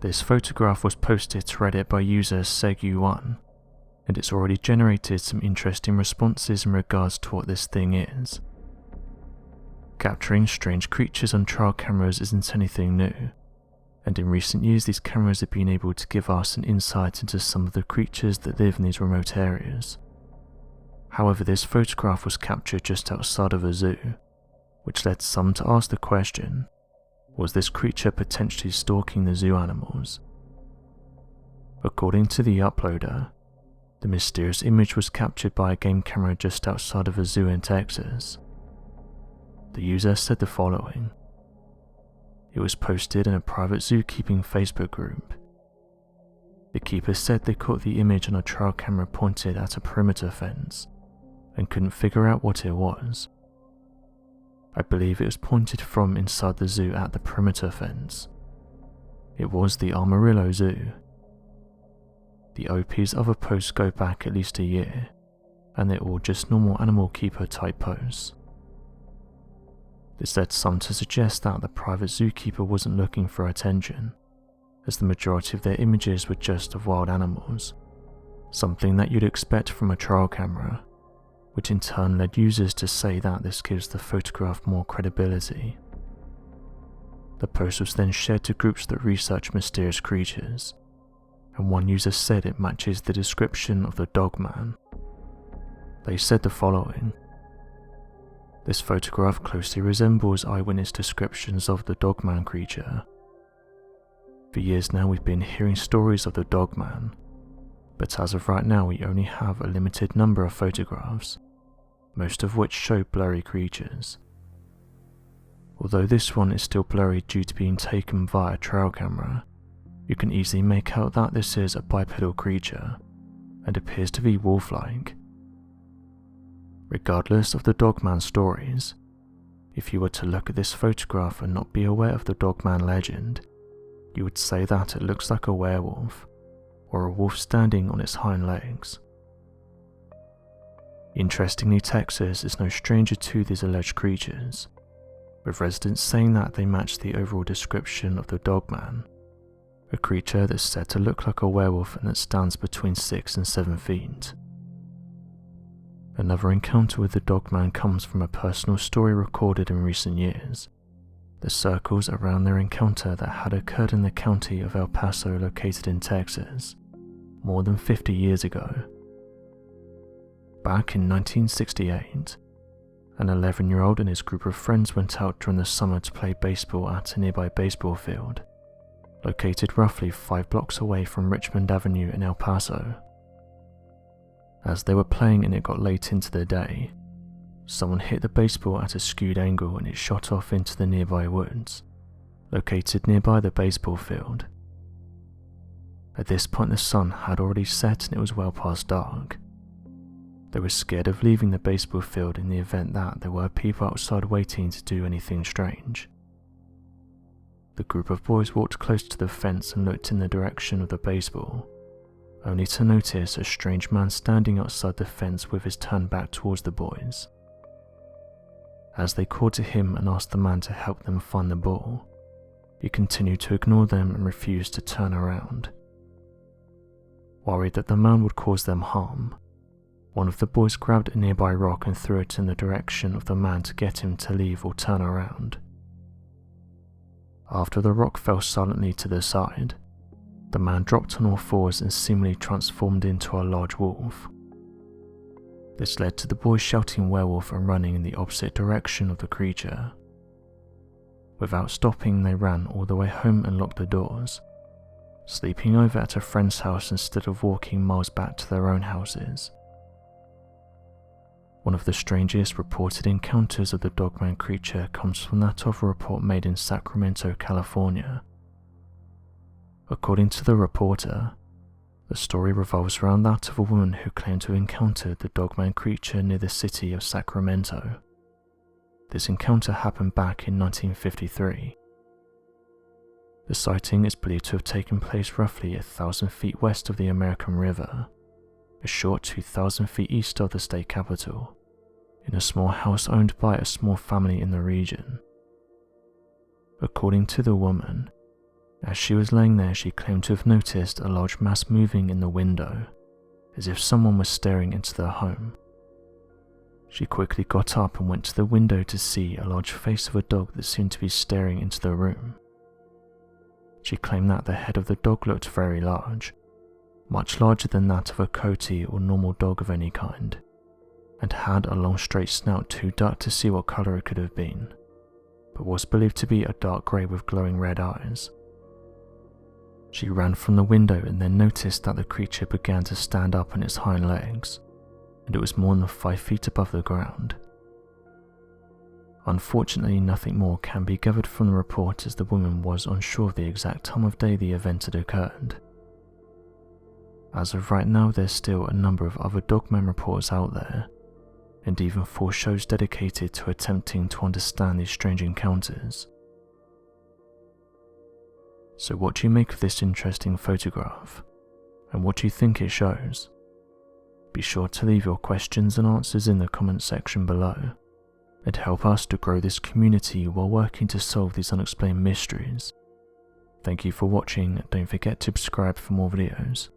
This photograph was posted to Reddit by user Segu1, and it's already generated some interesting responses in regards to what this thing is. Capturing strange creatures on trial cameras isn't anything new, and in recent years these cameras have been able to give us an insight into some of the creatures that live in these remote areas. However, this photograph was captured just outside of a zoo, which led some to ask the question, was this creature potentially stalking the zoo animals? According to the uploader, the mysterious image was captured by a game camera just outside of a zoo in Texas. The user said the following. It was posted in a private zookeeping Facebook group. The keeper said they caught the image on a trial camera pointed at a perimeter fence and couldn't figure out what it was. I believe it was pointed from inside the zoo at the perimeter fence. It was the Amarillo Zoo. The OP's other posts go back at least a year, and they're all just normal animal keeper type posts. This led some to suggest that the private zookeeper wasn't looking for attention, as the majority of their images were just of wild animals, something that you'd expect from a trial camera, which in turn led users to say that this gives the photograph more credibility. The post was then shared to groups that research mysterious creatures, and one user said it matches the description of the Dogman. They said the following. This photograph closely resembles eyewitness descriptions of the Dogman creature. For years now we've been hearing stories of the Dogman, but as of right now we only have a limited number of photographs, most of which show blurry creatures. Although this one is still blurry due to being taken via a trail camera, you can easily make out that this is a bipedal creature, and appears to be wolf-like. Regardless of the Dogman stories, if you were to look at this photograph and not be aware of the Dogman legend, you would say that it looks like a werewolf, or a wolf standing on its hind legs. Interestingly, Texas is no stranger to these alleged creatures, with residents saying that they match the overall description of the Dogman, a creature that's said to look like a werewolf and that stands between 6 and 7 feet. Another encounter with the Dogman comes from a personal story recorded in recent years that circles around their encounter that had occurred in the county of El Paso located in Texas more than 50 years ago. Back in 1968, an 11-year-old and his group of friends went out during the summer to play baseball at a nearby baseball field, located roughly 5 blocks away from Richmond Avenue in El Paso. As they were playing and it got late into the day, someone hit the baseball at a skewed angle and it shot off into the nearby woods, located nearby the baseball field. At this point the sun had already set and it was well past dark. They were scared of leaving the baseball field in the event that there were people outside waiting to do anything strange. The group of boys walked close to the fence and looked in the direction of the baseball, only to notice a strange man standing outside the fence with his turned back towards the boys. As they called to him and asked the man to help them find the ball, he continued to ignore them and refused to turn around. Worried that the man would cause them harm, one of the boys grabbed a nearby rock and threw it in the direction of the man to get him to leave or turn around. After the rock fell silently to the side, the man dropped on all fours and seemingly transformed into a large wolf. This led to the boys shouting werewolf and running in the opposite direction of the creature. Without stopping, they ran all the way home and locked the doors, sleeping over at a friend's house instead of walking miles back to their own houses. One of the strangest reported encounters of the Dogman creature comes from that of a report made in Sacramento, California. According to the reporter, the story revolves around that of a woman who claimed to have encountered the Dogman creature near the city of Sacramento. This encounter happened back in 1953. The sighting is believed to have taken place roughly 1,000 feet west of the American River, a short 2,000 feet east of the state capital, in a small house owned by a small family in the region. According to the woman, As she was laying there, she claimed to have noticed a large mass moving in the window, as if someone was staring into their home. She quickly got up and went to the window to see a large face of a dog that seemed to be staring into the room. She claimed that the head of the dog looked very large, much larger than that of a coati or normal dog of any kind, and had a long straight snout too dark to see what colour it could have been, but was believed to be a dark grey with glowing red eyes. She ran from the window and then noticed that the creature began to stand up on its hind legs, and it was more than 5 feet above the ground. Unfortunately, nothing more can be gathered from the report, as the woman was unsure of the exact time of day the event had occurred. As of right now, there's still a number of other dogman reports out there, and even 4 shows dedicated to attempting to understand these strange encounters. So what do you make of this interesting photograph, and what do you think it shows? Be sure to leave your questions and answers in the comment section below, and help us to grow this community while working to solve these unexplained mysteries. Thank you for watching, and don't forget to subscribe for more videos.